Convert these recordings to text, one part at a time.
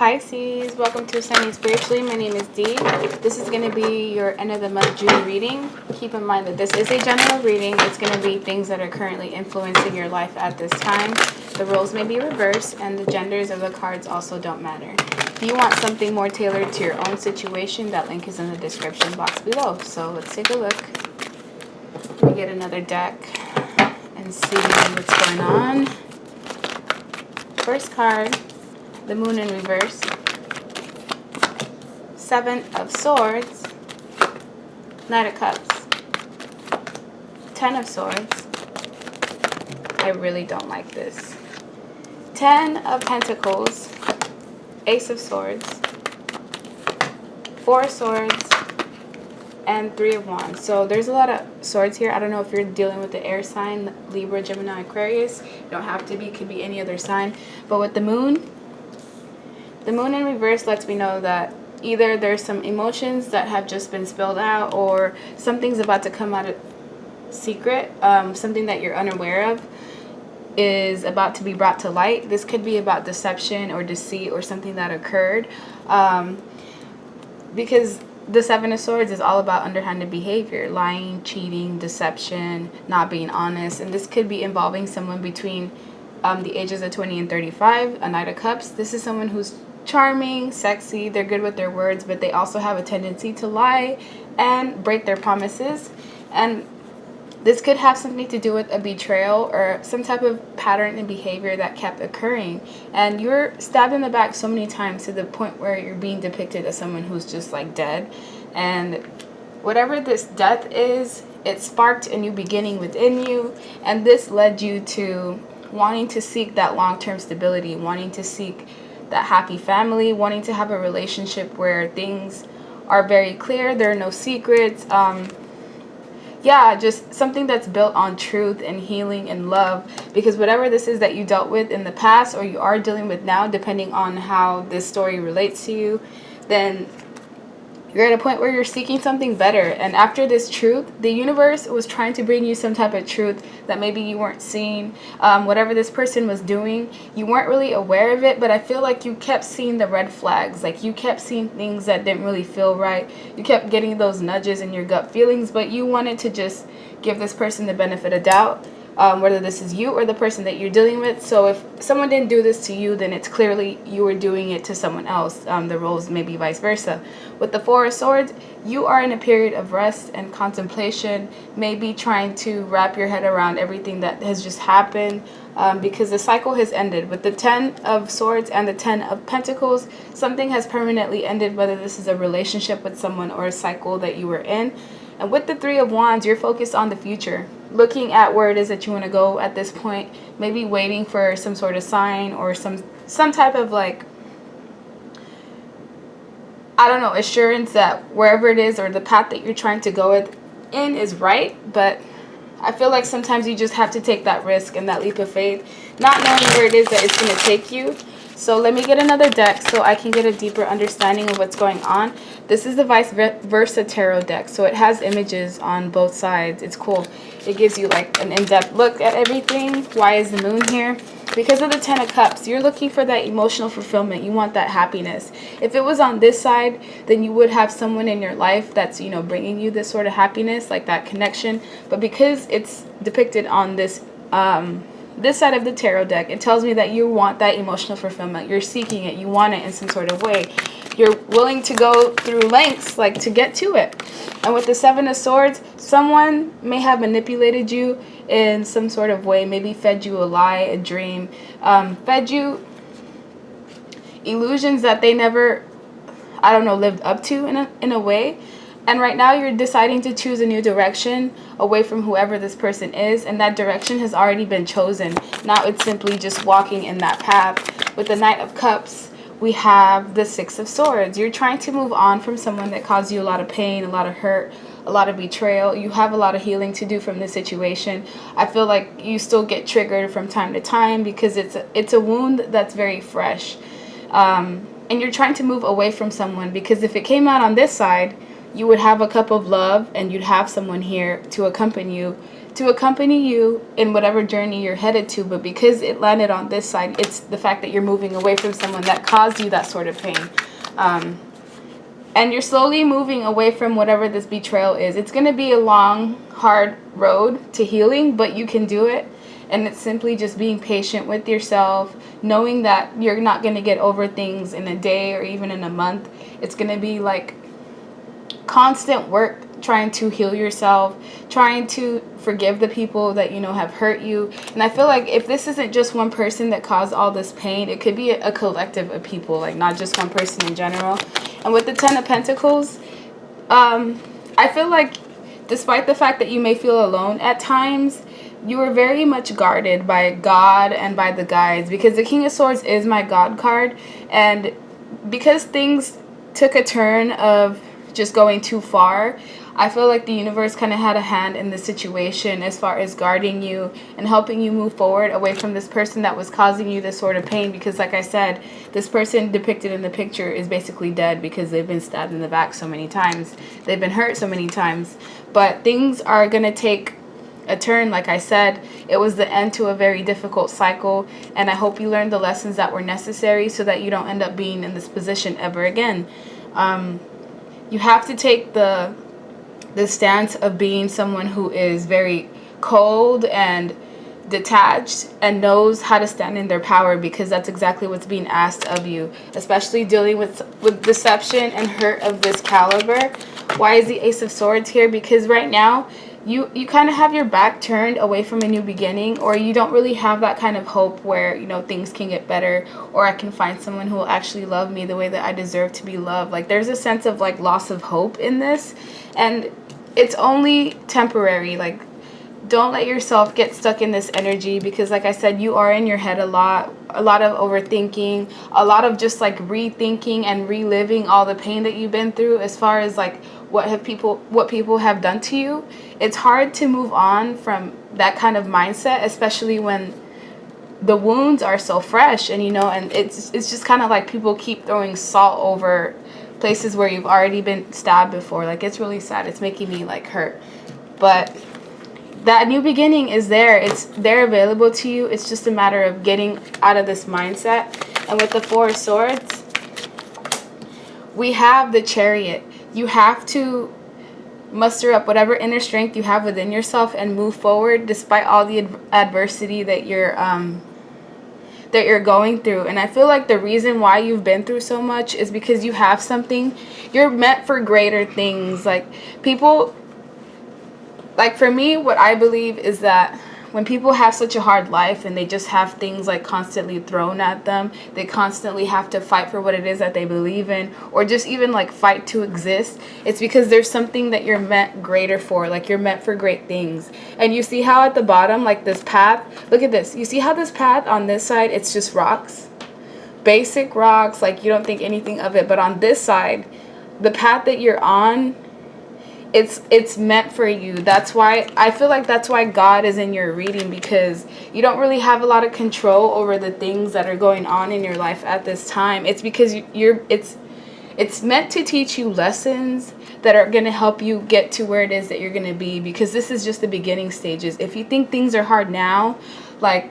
Pisces, welcome to Sunny Spiritually. My name is Dee. This is going to be your end of the month June reading. Keep in mind that this is a general reading. It's going to be things that are currently influencing your life at this time. The roles may be reversed and the genders of the cards also don't matter. If you want something more tailored to your own situation, that link is in the description box below. So let's take a look. Let me get another deck and see what's going on. First card. The Moon in reverse, Seven of Swords, Knight of Cups, Ten of Swords. I really don't like this. Ten of Pentacles, Ace of Swords, Four of Swords, and Three of Wands. So there's a lot of swords here. I don't know if you're dealing with the air sign, Libra, Gemini, Aquarius. You don't have to be, could be any other sign. But with the Moon in reverse lets me know that either there's some emotions that have just been spilled out or something's about to come out of secret. Something that you're unaware of is about to be brought to light. This could be about deception or deceit or something that occurred. Because the Seven of Swords is all about underhanded behavior, lying, cheating, deception, not being honest. And this could be involving someone between the ages of 20 and 35. A Knight of Cups. This is someone who's charming, sexy, they're good with their words, but they also have a tendency to lie and break their promises. And this could have something to do with a betrayal or some type of pattern and behavior that kept occurring. And you're stabbed in the back so many times to the point where you're being depicted as someone who's just like dead. And whatever this death is, it sparked a new beginning within you. And this led you to wanting to seek that long-term stability, wanting to seek that happy family, wanting to have a relationship where things are very clear, there are no secrets. Yeah, just something that's built on truth and healing and love. Because whatever this is that you dealt with in the past or you are dealing with now, depending on how this story relates to you, then you're at a point where you're seeking something better. And after this truth, the universe was trying to bring you some type of truth that maybe you weren't seeing. Whatever this person was doing, you weren't really aware of it, but I feel like you kept seeing the red flags. Like you kept seeing things that didn't really feel right. You kept getting those nudges in your gut feelings, but you wanted to just give this person the benefit of doubt. Whether this is you or the person that you're dealing with. So if someone didn't do this to you, then it's clearly you were doing it to someone else. The roles may be vice versa. With the Four of Swords, you are in a period of rest and contemplation, maybe trying to wrap your head around everything that has just happened, because the cycle has ended. With the Ten of Swords and the Ten of Pentacles, something has permanently ended, whether this is a relationship with someone or a cycle that you were in. And with the Three of Wands, you're focused on the future, looking at where it is that you want to go at this point, maybe waiting for some sort of sign or some type of, like, I don't know, assurance that wherever it is or the path that you're trying to go in is right. But I feel like sometimes you just have to take that risk and that leap of faith, not knowing where it is that it's going to take you. So let me get another deck so I can get a deeper understanding of what's going on. This is the vice versa tarot deck. So it has images on both sides. It's cool. It gives you like an in-depth look at everything. Why is the Moon here? Because of the Ten of Cups, you're looking for that emotional fulfillment. You want that happiness. If it was on this side, then you would have someone in your life that's, you know, bringing you this sort of happiness, like that connection. But because it's depicted on this side of the tarot deck, it tells me that you want that emotional fulfillment. You're seeking it. You want it in some sort of way. You're willing to go through lengths, like, to get to it. And with the Seven of Swords, someone may have manipulated you in some sort of way, maybe fed you a lie, a dream, fed you illusions that they never, I don't know, lived up to in a way. And right now you're deciding to choose a new direction away from whoever this person is. And that direction has already been chosen. Now it's simply just walking in that path. With the Knight of Cups, we have the Six of Swords. You're trying to move on from someone that caused you a lot of pain, a lot of hurt, a lot of betrayal. You have a lot of healing to do from this situation. I feel like you still get triggered from time to time because it's a wound that's very fresh. And you're trying to move away from someone because if it came out on this side, you would have a cup of love and you'd have someone here to accompany you to accompany you in whatever journey you're headed to. But because it landed on this side, it's the fact that you're moving away from someone that caused you that sort of pain. And you're slowly moving away from whatever this betrayal is. It's going to be a long, hard road to healing, but you can do it. And it's simply just being patient with yourself, knowing that you're not going to get over things in a day or even in a month. It's going to be like constant work trying to heal yourself, trying to forgive the people that, you know, have hurt you. And I feel like if this isn't just one person that caused all this pain, it could be a collective of people, like not just one person in general. And with the Ten of Pentacles, I feel like despite the fact that you may feel alone at times, you are very much guarded by God and by the guides, because the King of Swords is my God card. And because things took a turn of just going too far, I feel like the universe kind of had a hand in the situation as far as guarding you and helping you move forward away from this person that was causing you this sort of pain. Because like I said, this person depicted in the picture is basically dead because they've been stabbed in the back so many times. They've been hurt so many times. But things are going to take a turn. Like I said, it was the end to a very difficult cycle. And I hope you learned the lessons that were necessary so that you don't end up being in this position ever again. You have to take the stance of being someone who is very cold and detached and knows how to stand in their power, because that's exactly what's being asked of you, especially dealing with deception and hurt of this caliber. Why is the Ace of Swords here? Because right now you kind of have your back turned away from a new beginning, or you don't really have that kind of hope where, you know, things can get better, or I can find someone who will actually love me the way that I deserve to be loved. Like there's a sense of like loss of hope in this, and it's only temporary. Like don't let yourself get stuck in this energy, because like I said, you are in your head a lot of overthinking, a lot of just like rethinking and reliving all the pain that you've been through as far as like what people have done to you. It's hard to move on from that kind of mindset, especially when the wounds are so fresh. And you know, and it's just kind of like people keep throwing salt over places where you've already been stabbed before. Like it's really sad. It's making me like hurt. But that new beginning is there. It's there, available to you. It's just a matter of getting out of this mindset. And with the Four of Swords, we have the Chariot. You have to muster up whatever inner strength you have within yourself and move forward despite all the adversity that you're going through. And I feel like the reason why you've been through so much is because you have something. You're meant for greater things. Like people, like for me, what I believe is that when people have such a hard life and they just have things like constantly thrown at them, they constantly have to fight for what it is that they believe in, or just even like fight to exist, it's because there's something that you're meant greater for. Like you're meant for great things. And you see how at the bottom, like this path, look at this. You see how this path on this side, it's just rocks, basic rocks, like you don't think anything of it. But on this side, the path that you're on, it's meant for you. That's why I feel like that's why God is in your reading, because you don't really have a lot of control over the things that are going on in your life at this time. It's because it's meant to teach you lessons that are going to help you get to where it is that you're going to be, because this is just the beginning stages. If you think things are hard now, like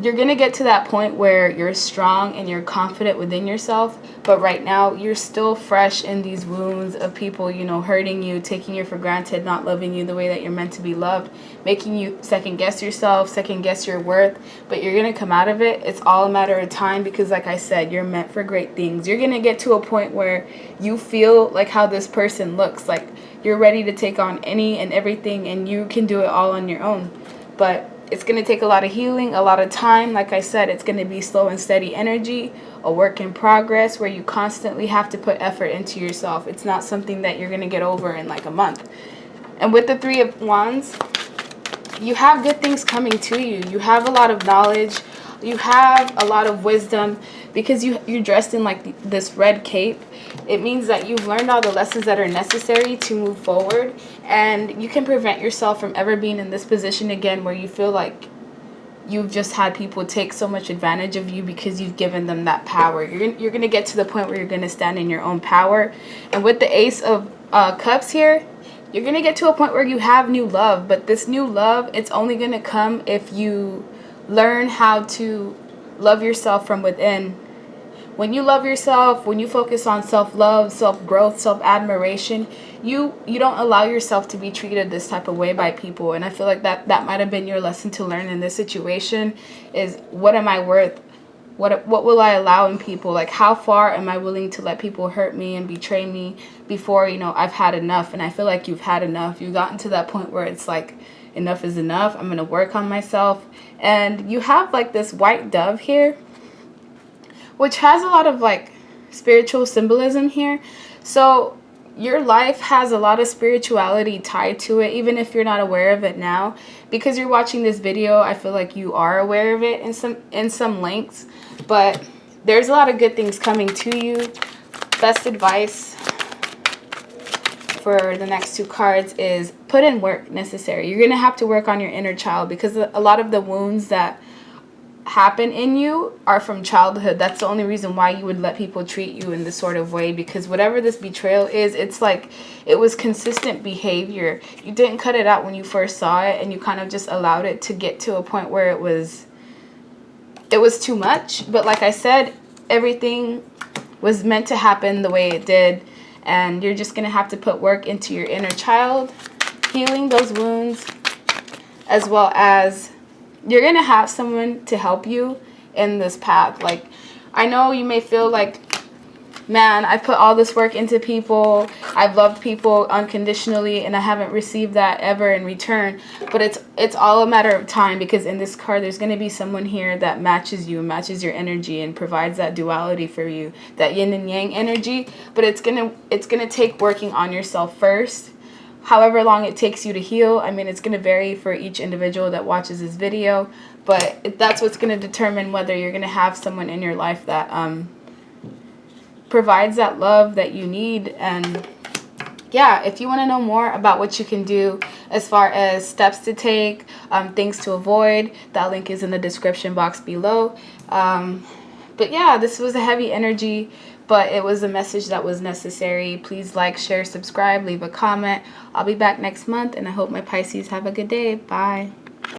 you're going to get to that point where you're strong and you're confident within yourself. But right now, you're still fresh in these wounds of people, you know, hurting you, taking you for granted, not loving you the way that you're meant to be loved, making you second guess yourself, second guess your worth. But you're going to come out of it. It's all a matter of time, because like I said, you're meant for great things. You're going to get to a point where you feel like how this person looks, like you're ready to take on any and everything, and you can do it all on your own. But it's going to take a lot of healing, a lot of time. Like I said, it's going to be slow and steady energy, a work in progress where you constantly have to put effort into yourself. It's not something that you're going to get over in like a month. And with the Three of Wands, you have good things coming to you. You have a lot of knowledge. You have a lot of wisdom, because you're dressed in like this red cape. It means that you've learned all the lessons that are necessary to move forward, and you can prevent yourself from ever being in this position again where you feel like you've just had people take so much advantage of you because you've given them that power. You're going to get to the point where you're going to stand in your own power. And with the Ace of Cups here, you're going to get to a point where you have new love, but this new love, it's only going to come if you learn how to love yourself from within. When you love yourself, when you focus on self-love, self-growth, self-admiration, you don't allow yourself to be treated this type of way by people. And I feel like that might have been your lesson to learn in this situation, is what am I worth? What will I allow in people? Like, how far am I willing to let people hurt me and betray me before, you know, I've had enough? And I feel like you've had enough. You've gotten to that point where it's like, enough is enough. I'm going to work on myself. And you have like this white dove here, which has a lot of like spiritual symbolism here. So your life has a lot of spirituality tied to it, even if you're not aware of it now. Because you're watching this video, I feel like you are aware of it in some lengths. But there's a lot of good things coming to you. Best advice for the next two cards is put in work necessary. You're going to have to work on your inner child, because a lot of the wounds that happen in you are from childhood. That's the only reason why you would let people treat you in this sort of way, because whatever this betrayal is, it's like it was consistent behavior. You didn't cut it out when you first saw it, and you kind of just allowed it to get to a point where it was too much. But like I said, everything was meant to happen the way it did, and you're just gonna have to put work into your inner child, healing those wounds, as well as you're going to have someone to help you in this path. Like, I know you may feel like, man, I put all this work into people. I've loved people unconditionally, and I haven't received that ever in return. But it's all a matter of time, because in this card, there's going to be someone here that matches you, matches your energy, and provides that duality for you, that yin and yang energy. But it's gonna take working on yourself first. However long it takes you to heal. I mean, it's going to vary for each individual that watches this video, but that's what's going to determine whether you're going to have someone in your life that provides that love that you need. And yeah, if you want to know more about what you can do as far as steps to take, things to avoid, that link is in the description box below. But yeah, this was a heavy energy, but it was a message that was necessary. Please like, share, subscribe, leave a comment. I'll be back next month, and I hope my Pisces have a good day. Bye.